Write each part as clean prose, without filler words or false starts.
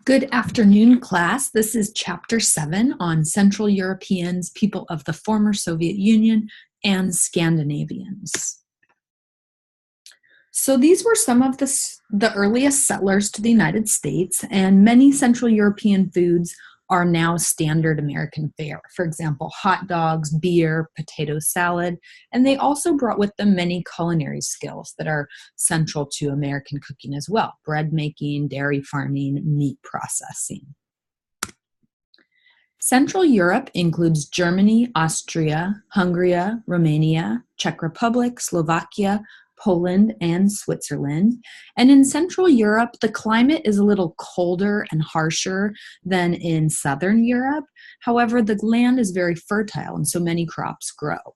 Good afternoon, class. This is Chapter 7 on Central Europeans, people of the former Soviet Union, and Scandinavians. So these were some of the earliest settlers to the United States, and many Central European foods are now standard American fare. For example, hot dogs, beer, potato salad, and they also brought with them many culinary skills that are central to American cooking as well: bread making, dairy farming, meat processing. Central Europe includes Germany, Austria, Hungary, Romania, Czech Republic, Slovakia, Poland, and Switzerland. And in Central Europe, the climate is a little colder and harsher than in Southern Europe. However, the land is very fertile, and so many crops grow.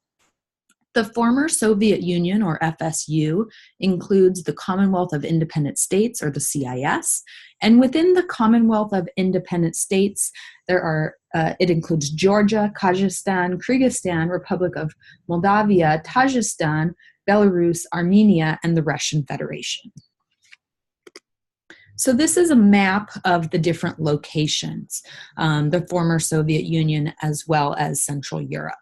The former Soviet Union, or FSU, includes the Commonwealth of Independent States, or the CIS, and within the Commonwealth of Independent States, it includes Georgia, Kazakhstan, Kyrgyzstan, Republic of Moldavia, Tajikistan, Belarus, Armenia, and the Russian Federation. So this is a map of the different locations, the former Soviet Union as well as Central Europe.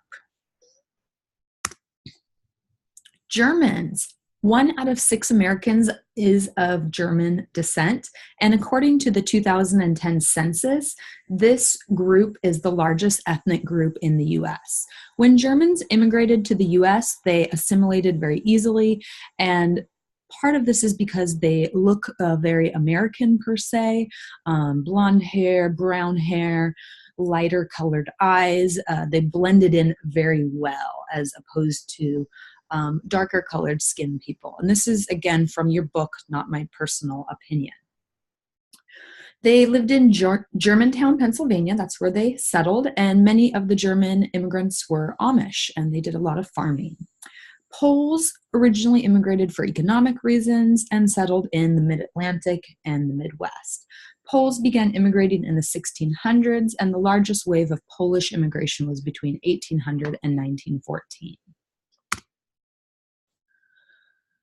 Germans. 1 out of 6 Americans is of German descent, and according to the 2010 census, this group is the largest ethnic group in the U.S. When Germans immigrated to the U.S., they assimilated very easily, and part of this is because they look very American per se, blonde hair, brown hair, lighter colored eyes. They blended in very well as opposed to darker colored skin people. And this is, again, from your book, not my personal opinion. They lived in Germantown, Pennsylvania. That's where they settled. And many of the German immigrants were Amish, and they did a lot of farming. Poles originally immigrated for economic reasons and settled in the mid-Atlantic and the Midwest. Poles began immigrating in the 1600s, and the largest wave of Polish immigration was between 1800 and 1914.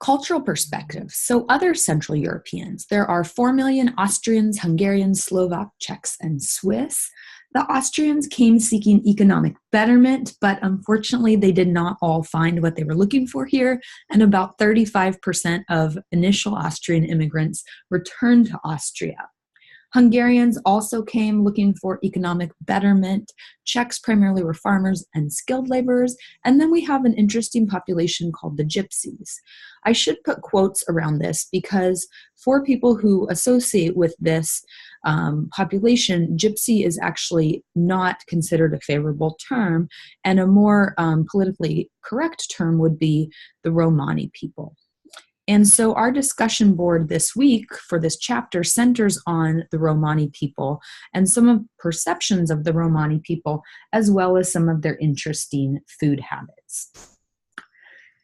Cultural perspective. So other Central Europeans, there are 4 million Austrians, Hungarians, Slovak, Czechs, and Swiss. The Austrians came seeking economic betterment, but unfortunately they did not all find what they were looking for here, and about 35% of initial Austrian immigrants returned to Austria. Hungarians also came looking for economic betterment. Czechs primarily were farmers and skilled laborers. And then we have an interesting population called the Gypsies. I should put quotes around this because for people who associate with this population, Gypsy is actually not considered a favorable term, and a more politically correct term would be the Romani people. And so our discussion board this week for this chapter centers on the Romani people and some of perceptions of the Romani people, as well as some of their interesting food habits.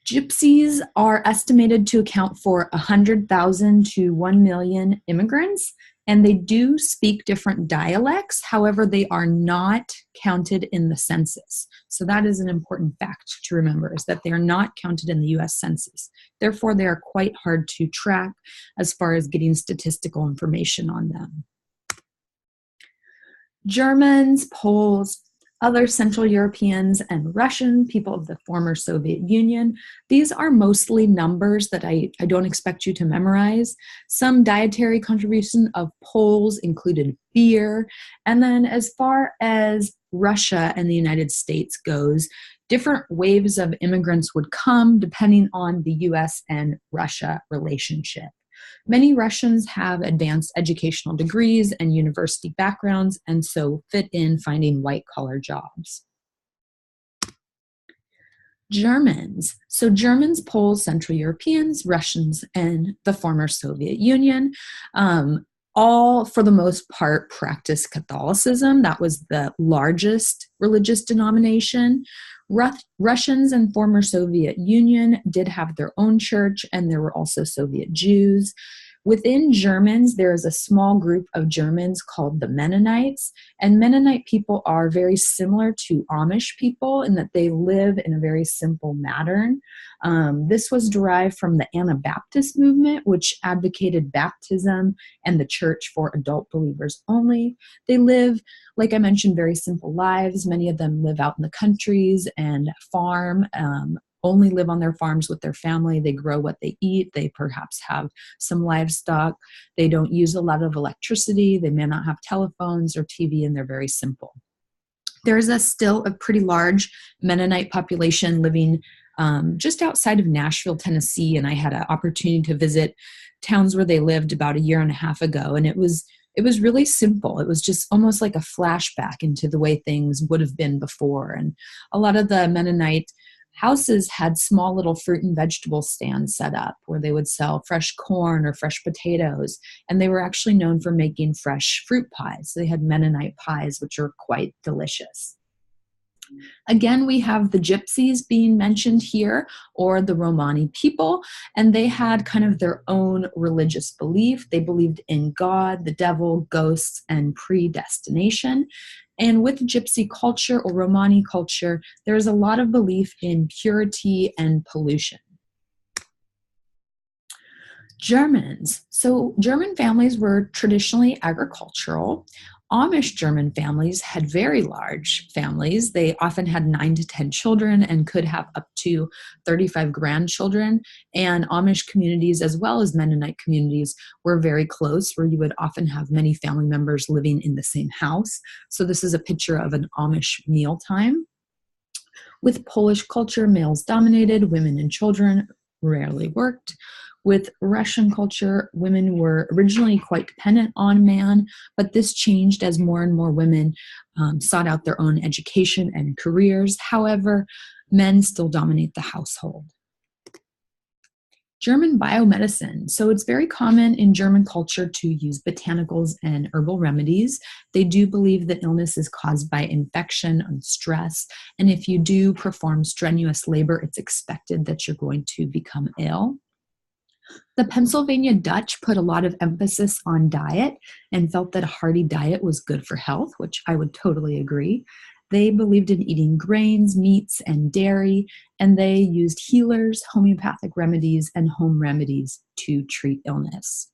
Gypsies are estimated to account for 100,000 to 1 million immigrants, and they do speak different dialects. However, they are not counted in the census. So that is an important fact to remember, is that they are not counted in the U.S. Census. Therefore, they are quite hard to track as far as getting statistical information on them. Germans, Poles, other Central Europeans, and Russian, people of the former Soviet Union. These are mostly numbers that I don't expect you to memorize. Some dietary contribution of Poles included beer. And then as far as Russia and the United States goes, different waves of immigrants would come depending on the US and Russia relationship. Many Russians have advanced educational degrees and university backgrounds, and so fit in finding white-collar jobs. Germans. So Germans, Poles, Central Europeans, Russians, and the former Soviet Union all, for the most part, practiced Catholicism. That was the largest religious denomination. Russians and former Soviet Union did have their own church, and there were also Soviet Jews. Within Germans, there is a small group of Germans called the Mennonites, and Mennonite people are very similar to Amish people in that they live in a very simple pattern. This was derived from the Anabaptist movement, which advocated baptism and the church for adult believers only. They live, like I mentioned, very simple lives. Many of them live out in the countries and farm, only live on their farms with their family. They grow what they eat. They perhaps have some livestock. They don't use a lot of electricity. They may not have telephones or TV, and they're very simple. There's still a pretty large Mennonite population living just outside of Nashville, Tennessee, and I had an opportunity to visit towns where they lived about a year and a half ago, and it was really simple. It was just almost like a flashback into the way things would have been before. And a lot of the Mennonite houses had small little fruit and vegetable stands set up where they would sell fresh corn or fresh potatoes. And they were actually known for making fresh fruit pies. They had Mennonite pies, which are quite delicious. Again, we have the Gypsies being mentioned here, or the Romani people, and they had kind of their own religious belief. They believed in God, the devil, ghosts, and predestination. And with Gypsy culture or Romani culture, there's a lot of belief in purity and pollution. Germans. So German families were traditionally agricultural. Amish German families had very large families. They often had 9 to 10 children and could have up to 35 grandchildren. And Amish communities, as well as Mennonite communities, were very close, where you would often have many family members living in the same house. So this is a picture of an Amish mealtime. With Polish culture, males dominated, women and children rarely worked. With Russian culture, women were originally quite dependent on man, but this changed as more and more women sought out their own education and careers. However, men still dominate the household. German biomedicine. So it's very common in German culture to use botanicals and herbal remedies. They do believe that illness is caused by infection and stress. And if you do perform strenuous labor, it's expected that you're going to become ill. The Pennsylvania Dutch put a lot of emphasis on diet and felt that a hearty diet was good for health, which I would totally agree. They believed in eating grains, meats, and dairy, and they used healers, homeopathic remedies, and home remedies to treat illness.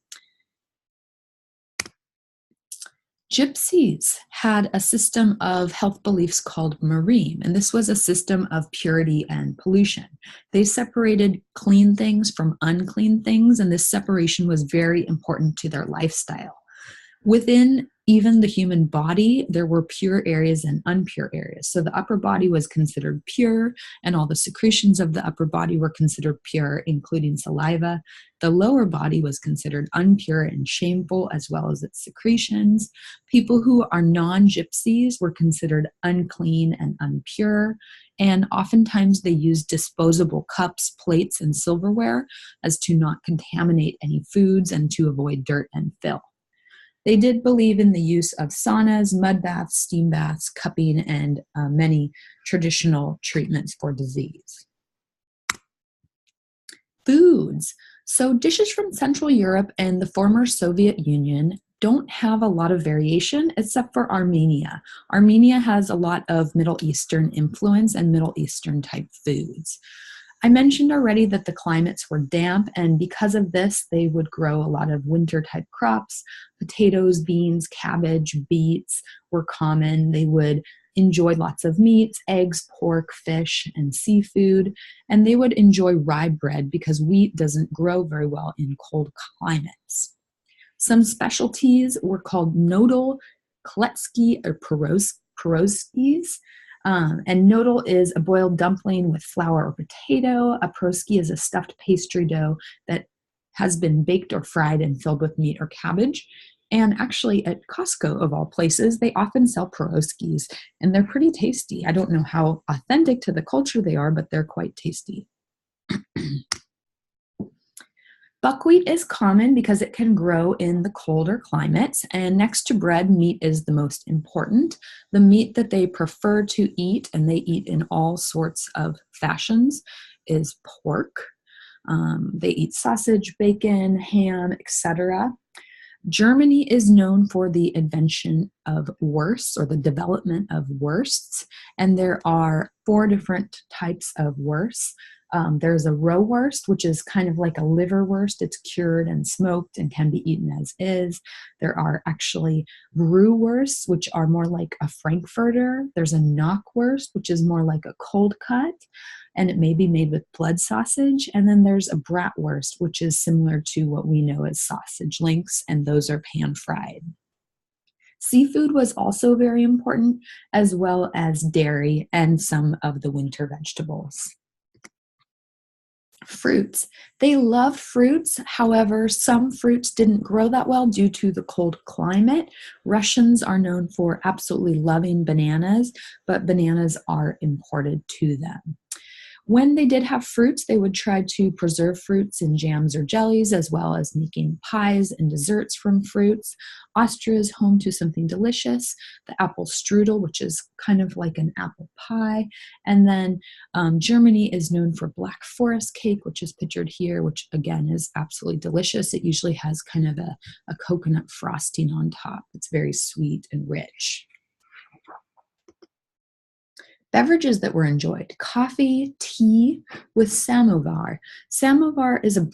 Gypsies had a system of health beliefs called Marim, and this was a system of purity and pollution. They separated clean things from unclean things, and this separation was very important to their lifestyle. Within even the human body, there were pure areas and impure areas. So the upper body was considered pure, and all the secretions of the upper body were considered pure, including saliva. The lower body was considered impure and shameful, as well as its secretions. People who are non-gypsies were considered unclean and impure, and oftentimes they used disposable cups, plates, and silverware as to not contaminate any foods and to avoid dirt and filth. They did believe in the use of saunas, mud baths, steam baths, cupping, and many traditional treatments for disease. Foods. So dishes from Central Europe and the former Soviet Union don't have a lot of variation except for Armenia. Armenia has a lot of Middle Eastern influence and Middle Eastern type foods. I mentioned already that the climates were damp, and because of this, they would grow a lot of winter-type crops. Potatoes, beans, cabbage, beets were common. They would enjoy lots of meats, eggs, pork, fish, and seafood, and they would enjoy rye bread because wheat doesn't grow very well in cold climates. Some specialties were called nodal, kletsky, or pierogies. And nodal is a boiled dumpling with flour or potato. A pierogi is a stuffed pastry dough that has been baked or fried and filled with meat or cabbage. And actually at Costco, of all places, they often sell pierogies, and they're pretty tasty. I don't know how authentic to the culture they are, but they're quite tasty. Buckwheat is common because it can grow in the colder climates, and next to bread, meat is the most important. The meat that they prefer to eat, and they eat in all sorts of fashions, is pork. They eat sausage, bacon, ham, etc. Germany is known for the invention of wursts, or the development of wursts, and there are 4 different types of wursts. There's a rohwurst, which is kind of like a liverwurst. It's cured and smoked and can be eaten as is. There are actually brewwursts, which are more like a frankfurter. There's a knockwurst, which is more like a cold cut, and it may be made with blood sausage. And then there's a bratwurst, which is similar to what we know as sausage links, and those are pan-fried. Seafood was also very important, as well as dairy and some of the winter vegetables. Fruits. They loved fruits. However, some fruits didn't grow that well due to the cold climate. Russians are known for absolutely loving bananas, but bananas are imported to them. When they did have fruits, they would try to preserve fruits in jams or jellies, as well as making pies and desserts from fruits. Austria is home to something delicious, the apple strudel, which is kind of like an apple pie. And then Germany is known for Black Forest cake, which is pictured here, which again is absolutely delicious. It usually has kind of a coconut frosting on top. It's very sweet and rich. Beverages that were enjoyed: coffee, tea with samovar. Samovar is a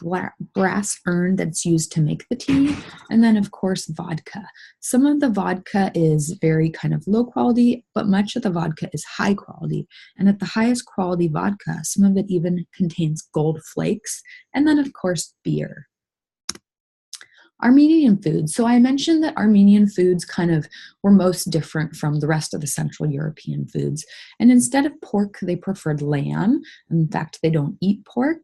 brass urn that's used to make the tea. And then, of course, vodka. Some of the vodka is very kind of low quality, but much of the vodka is high quality. And at the highest quality vodka, some of it even contains gold flakes. And then, of course, beer. Armenian foods. So I mentioned that Armenian foods kind of were most different from the rest of the Central European foods. And instead of pork, they preferred lamb. In fact, they don't eat pork.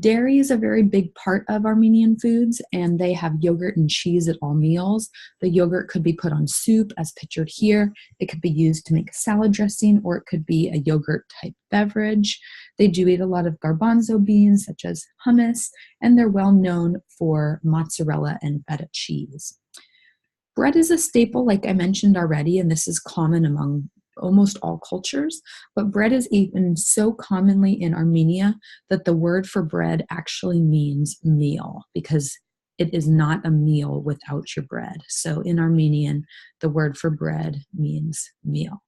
Dairy is a very big part of Armenian foods, and they have yogurt and cheese at all meals. The yogurt could be put on soup, as pictured here. It could be used to make a salad dressing, or it could be a yogurt-type beverage. They do eat a lot of garbanzo beans, such as hummus, and they're well known for mozzarella and feta cheese. Bread is a staple, like I mentioned already, and this is common among almost all cultures, but bread is eaten so commonly in Armenia that the word for bread actually means meal, because it is not a meal without your bread. So in Armenian, the word for bread means meal.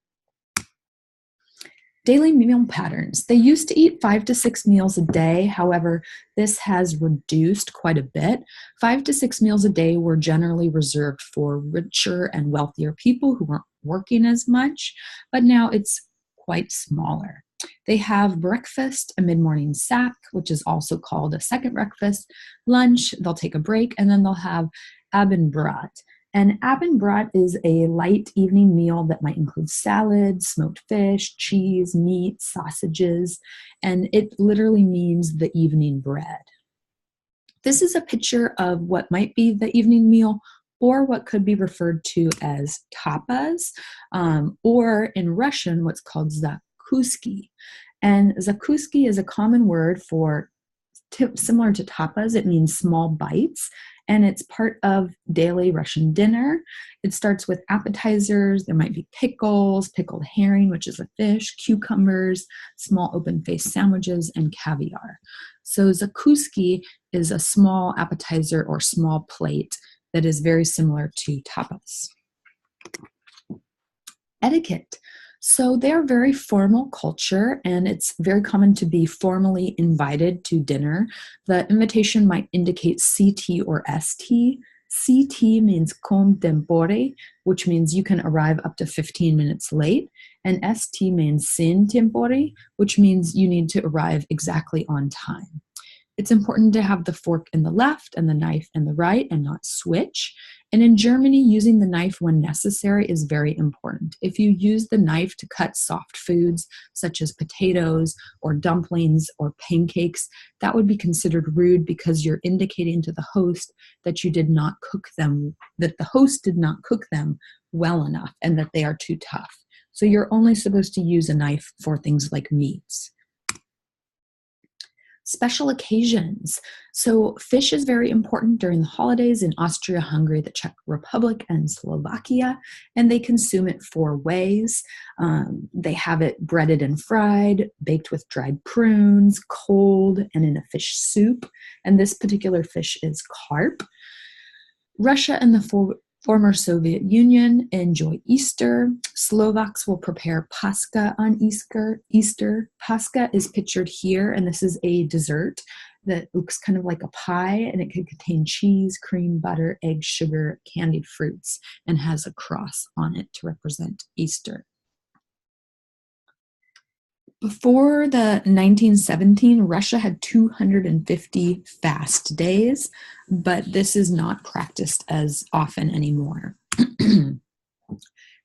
Daily meal patterns. They used to eat 5 to 6 meals a day. However, this has reduced quite a bit. 5 to 6 meals a day were generally reserved for richer and wealthier people who weren't working as much, but now it's quite smaller. They have breakfast, a mid-morning sack, which is also called a second breakfast, lunch, they'll take a break, and then they'll have Abendbrot. And Abendbrot is a light evening meal that might include salad, smoked fish, cheese, meat, sausages, and it literally means the evening bread. This is a picture of what might be the evening meal, or what could be referred to as tapas, or in Russian, what's called zakuski. And zakuski is a common word for similar to tapas. It means small bites, and it's part of daily Russian dinner. It starts with appetizers. There might be pickles, pickled herring, which is a fish, cucumbers, small open-faced sandwiches, and caviar. So zakuski is a small appetizer or small plate that is very similar to tapas. Etiquette. So they're very formal culture, and it's very common to be formally invited to dinner. The invitation might indicate CT or ST. CT means con tempore, which means you can arrive up to 15 minutes late, and ST means sin tempore, which means you need to arrive exactly on time. It's important to have the fork in the left and the knife in the right and not switch. And in Germany, using the knife when necessary is very important. If you use the knife to cut soft foods, such as potatoes or dumplings or pancakes, that would be considered rude, because you're indicating to the host that you did not cook them, that the host did not cook them well enough and that they are too tough. So you're only supposed to use a knife for things like meats. Special occasions. So fish is very important during the holidays in Austria, Hungary, the Czech Republic, and Slovakia, and they consume it 4 ways. They have it breaded and fried, baked with dried prunes, cold, and in a fish soup. And this particular fish is carp. Russia and the former Soviet Union enjoy Easter. Slovaks will prepare Pascha on Easter. Pascha is pictured here, and this is a dessert that looks kind of like a pie, and it can contain cheese, cream, butter, egg, sugar, candied fruits, and has a cross on it to represent Easter. Before the 1917, Russia had 250 fast days, but this is not practiced as often anymore.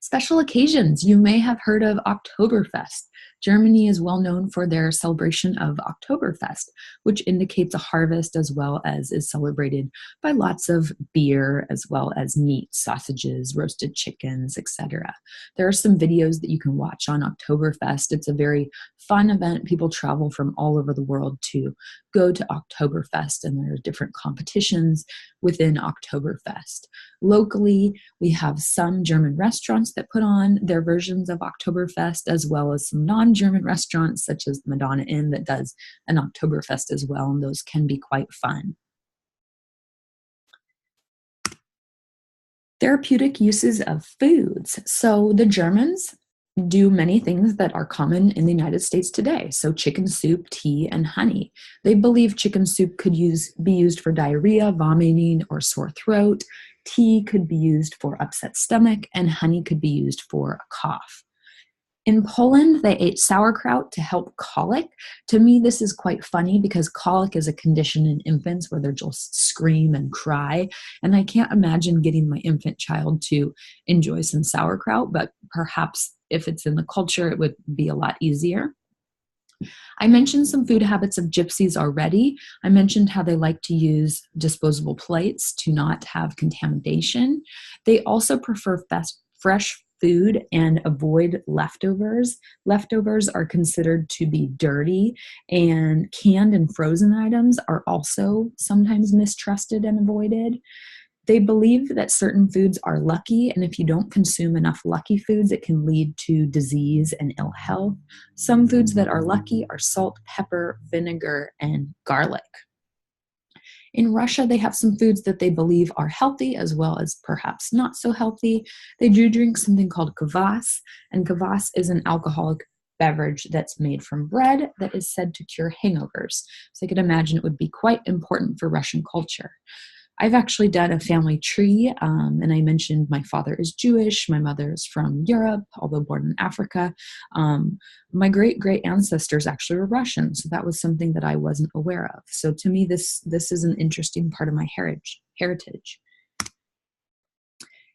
Special occasions. You may have heard of Oktoberfest. Germany is well known for their celebration of Oktoberfest, which indicates a harvest as well as is celebrated by lots of beer as well as meat, sausages, roasted chickens, etc. There are some videos that you can watch on Oktoberfest. It's a very fun event. People travel from all over the world to go to Oktoberfest, and there are different competitions within Oktoberfest. Locally, we have some German restaurants that put on their versions of Oktoberfest, as well as some non-German restaurants such as Madonna Inn that does an Oktoberfest as well, and those can be quite fun. Therapeutic uses of foods. So the Germans do many things that are common in the United States today. So chicken soup, tea, and honey. They believe chicken soup could be used for diarrhea, vomiting, or sore throat. Tea could be used for upset stomach, and honey could be used for a cough. In Poland, they ate sauerkraut to help colic. To me, this is quite funny because colic is a condition in infants where they'll just scream and cry. And I can't imagine getting my infant child to enjoy some sauerkraut, but perhaps if it's in the culture, it would be a lot easier. I mentioned some food habits of gypsies already. I mentioned how they like to use disposable plates to not have contamination. They also prefer fresh food and avoid leftovers. Leftovers are considered to be dirty, and canned and frozen items are also sometimes mistrusted and avoided. They believe that certain foods are lucky, and if you don't consume enough lucky foods, it can lead to disease and ill health. Some foods that are lucky are salt, pepper, vinegar, and garlic. In Russia, they have some foods that they believe are healthy as well as perhaps not so healthy. They do drink something called kvass, and kvass is an alcoholic beverage that's made from bread that is said to cure hangovers. So I could imagine it would be quite important for Russian culture. I've actually done a family tree, and I mentioned my father is Jewish, my mother is from Europe, although born in Africa. My great-great ancestors actually were Russian, so that was something that I wasn't aware of. So to me, this is an interesting part of my heritage.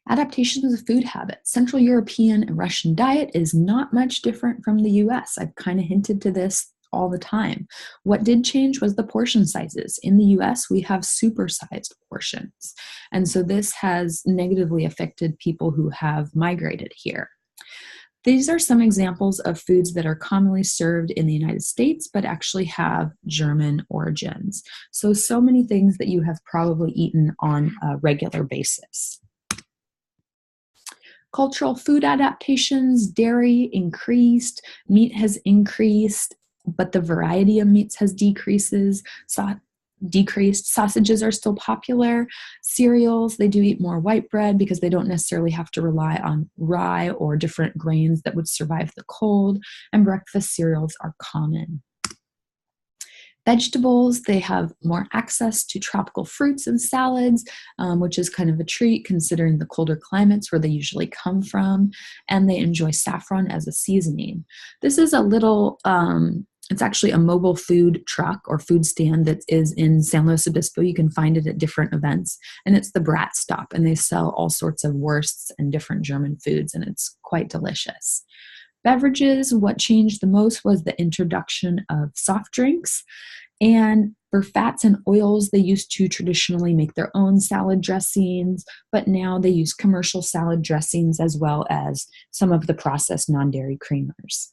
Adaptations of food habits. Central European and Russian diet is not much different from the US. I've kind of hinted to this all the time. What did change was the portion sizes. In the US, we have supersized portions. And so this has negatively affected people who have migrated here. These are some examples of foods that are commonly served in the United States, but actually have German origins. So many things that you have probably eaten on a regular basis. Cultural food adaptations. Dairy increased, meat has increased, but the variety of meats has decreased. Sausages are still popular. Cereals, they do eat more white bread because they don't necessarily have to rely on rye or different grains that would survive the cold, and breakfast cereals are common. Vegetables, they have more access to tropical fruits and salads, which is kind of a treat considering the colder climates where they usually come from, and they enjoy saffron as a seasoning. This is a little, it's actually a mobile food truck or food stand that is in San Luis Obispo. You can find it at different events, and it's the Brat Stop, and they sell all sorts of wursts and different German foods, and it's quite delicious. Beverages, what changed the most was the introduction of soft drinks. And for fats and oils, they used to traditionally make their own salad dressings, but now they use commercial salad dressings as well as some of the processed non-dairy creamers.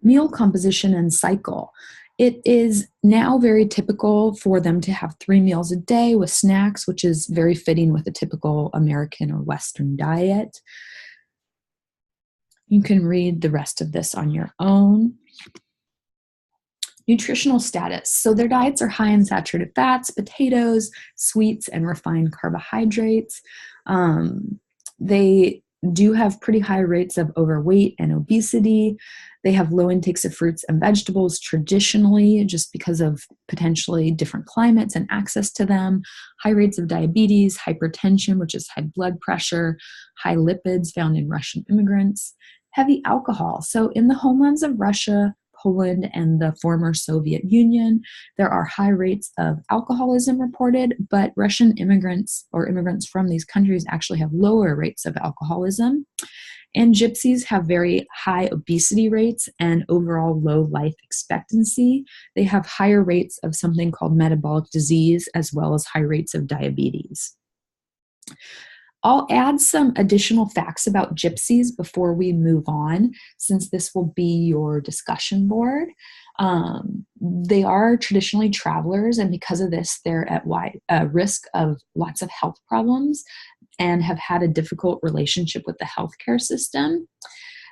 Meal composition and cycle. It is now very typical for them to have 3 meals a day with snacks, which is very fitting with a typical American or Western diet. You can read the rest of this on your own. Nutritional status. So their diets are high in saturated fats, potatoes, sweets, and refined carbohydrates. They do have pretty high rates of overweight and obesity. They have low intakes of fruits and vegetables traditionally, just because of potentially different climates and access to them. High rates of diabetes, hypertension, which is high blood pressure, high lipids found in Russian immigrants, heavy alcohol. So in the homelands of Russia, Poland, and the former Soviet Union, there are high rates of alcoholism reported, but Russian immigrants or immigrants from these countries actually have lower rates of alcoholism. And gypsies have very high obesity rates and overall low life expectancy. They have higher rates of something called metabolic disease, as well as high rates of diabetes. I'll add some additional facts about gypsies before we move on, since this will be your discussion board. They are traditionally travelers, and because of this, they're at risk of lots of health problems and have had a difficult relationship with the healthcare system.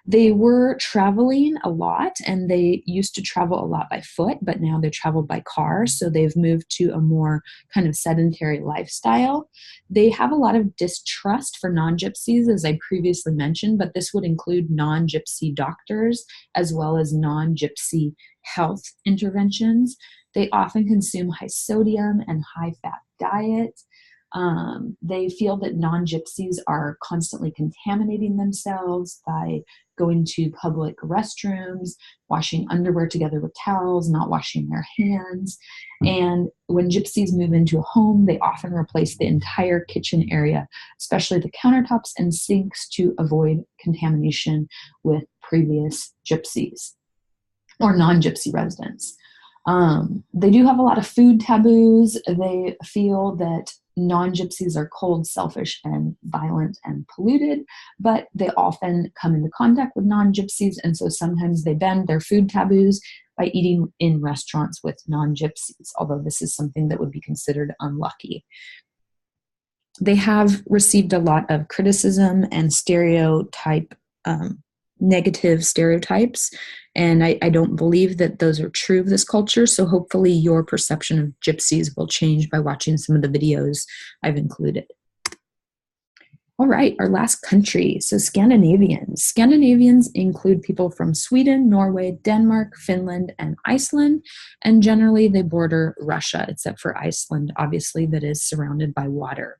They were traveling a lot, and they used to travel a lot by foot, but now they travel by car, so they've moved to a more kind of sedentary lifestyle. They have a lot of distrust for non-gypsies, as I previously mentioned, but this would include non-gypsy doctors as well as non-gypsy health interventions. They often consume high sodium and high fat diet. They feel that non-gypsies are constantly contaminating themselves by going to public restrooms, washing underwear together with towels, not washing their hands. And when gypsies move into a home, they often replace the entire kitchen area, especially the countertops and sinks, to avoid contamination with previous gypsies or non-gypsy residents. They do have a lot of food taboos. They feel that non-gypsies are cold, selfish, and violent and polluted, but they often come into contact with non-gypsies, and so sometimes they bend their food taboos by eating in restaurants with non-gypsies, although this is something that would be considered unlucky. They have received a lot of criticism and negative stereotypes, and I don't believe that those are true of this culture, so hopefully your perception of gypsies will change by watching some of the videos I've included. All right, our last country, so Scandinavians. Scandinavians include people from Sweden, Norway, Denmark, Finland, and Iceland, and generally they border Russia, except for Iceland, obviously, that is surrounded by water.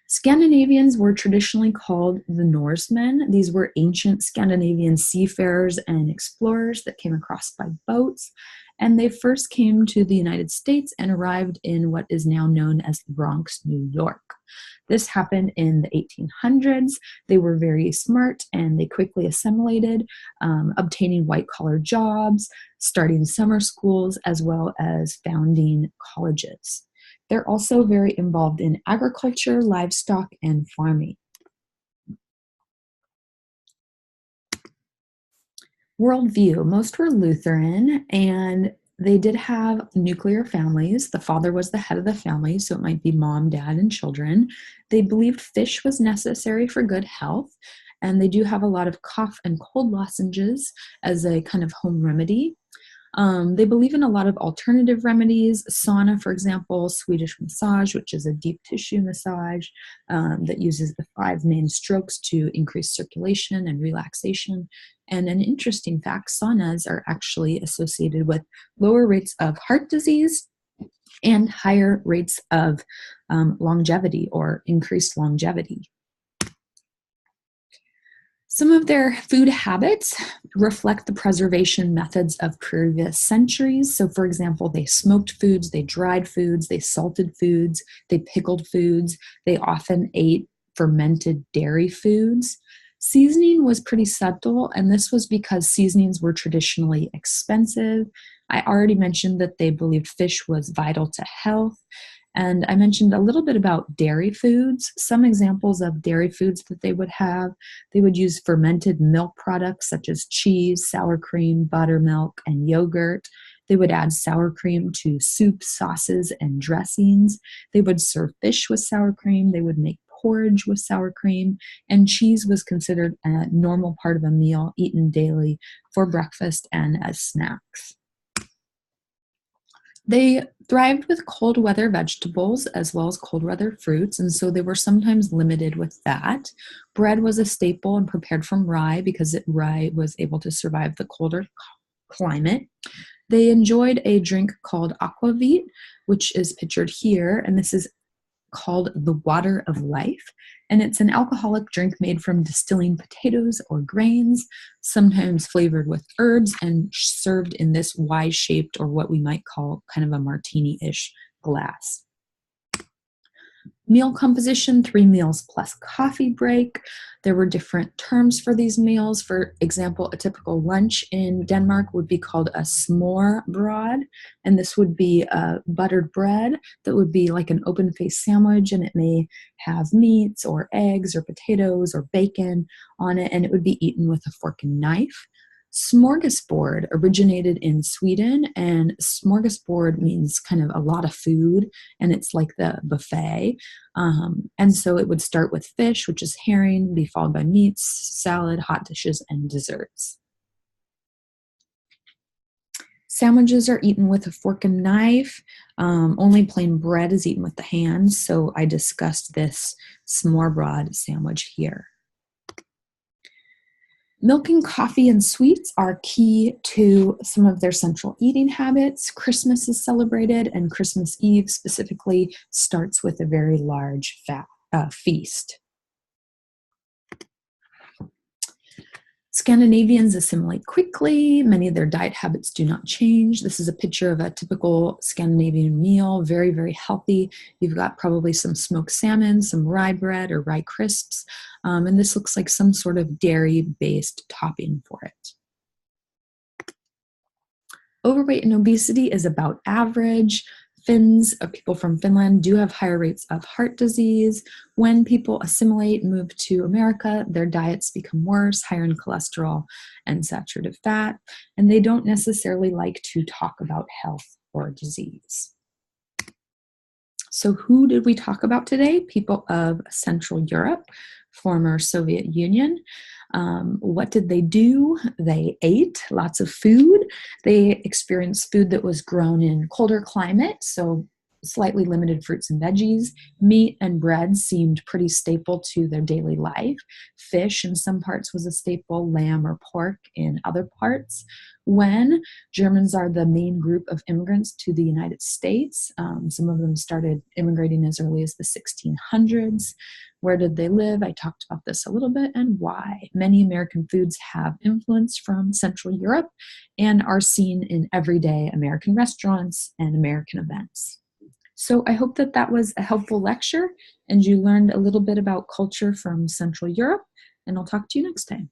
Scandinavians were traditionally called the Norsemen. These were ancient Scandinavian seafarers and explorers that came across by boats, and they first came to the United States and arrived in what is now known as the Bronx, New York. This happened in the 1800s. They were very smart and they quickly assimilated, obtaining white-collar jobs, starting summer schools, as well as founding colleges. They're also very involved in agriculture, livestock, and farming. Worldview. Most were Lutheran, and they did have nuclear families. The father was the head of the family, so it might be mom, dad, and children. They believed fish was necessary for good health, and they do have a lot of cough and cold lozenges as a kind of home remedy. They believe in a lot of alternative remedies, sauna, for example, Swedish massage, which is a deep tissue massage that uses the 5 main strokes to increase circulation and relaxation. And an interesting fact, saunas are actually associated with lower rates of heart disease and higher rates of longevity or increased longevity. Some of their food habits reflect the preservation methods of previous centuries. So, for example, they smoked foods, they dried foods, they salted foods, they pickled foods. They often ate fermented dairy foods. Seasoning was pretty subtle, and this was because seasonings were traditionally expensive. I already mentioned that they believed fish was vital to health, And I mentioned a little bit about dairy foods. Some examples of dairy foods that they would use fermented milk products such as cheese, sour cream, buttermilk, and yogurt. They would add sour cream to soups, sauces, and dressings. They would serve fish with sour cream. They would make porridge with sour cream, and cheese was considered a normal part of a meal eaten daily for breakfast and as snacks. They thrived with cold weather vegetables as well as cold weather fruits, and so they were sometimes limited with that. Bread was a staple and prepared from rye because rye was able to survive the colder climate. They enjoyed a drink called aquavit, which is pictured here, and this is called the water of life. And it's an alcoholic drink made from distilling potatoes or grains, sometimes flavored with herbs and served in this Y-shaped, or what we might call kind of a martini-ish glass. Meal composition, 3 meals plus coffee break. There were different terms for these meals. For example, a typical lunch in Denmark would be called a smørrebrød, and this would be a buttered bread that would be like an open-faced sandwich, and it may have meats or eggs or potatoes or bacon on it, and it would be eaten with a fork and knife. Smorgasbord originated in Sweden, and smorgasbord means kind of a lot of food, and it's like the buffet. And so it would start with fish, which is herring, be followed by meats, salad, hot dishes, and desserts. Sandwiches are eaten with a fork and knife. Only plain bread is eaten with the hands, so I discussed this smørrebrød sandwich here. Milk and coffee and sweets are key to some of their central eating habits. Christmas is celebrated, and Christmas Eve specifically starts with a very large feast. Scandinavians assimilate quickly. Many of their diet habits do not change. This is a picture of a typical Scandinavian meal, very, very healthy. You've got probably some smoked salmon, some rye bread or rye crisps, and this looks like some sort of dairy-based topping for it. Overweight and obesity is about average. People from Finland do have higher rates of heart disease. When people assimilate and move to America, their diets become worse, higher in cholesterol and saturated fat, and they don't necessarily like to talk about health or disease. So who did we talk about today? People of Central Europe, former Soviet Union. What did they do? They ate lots of food. They experienced food that was grown in colder climate, so slightly limited fruits and veggies. Meat and bread seemed pretty staple to their daily life. Fish in some parts was a staple, lamb or pork in other parts. When Germans are the main group of immigrants to the United States, some of them started immigrating as early as the 1600s. Where did they live? I talked about this a little bit, and why. Many American foods have influence from Central Europe and are seen in everyday American restaurants and American events. So I hope that was a helpful lecture and you learned a little bit about culture from Central Europe, and I'll talk to you next time.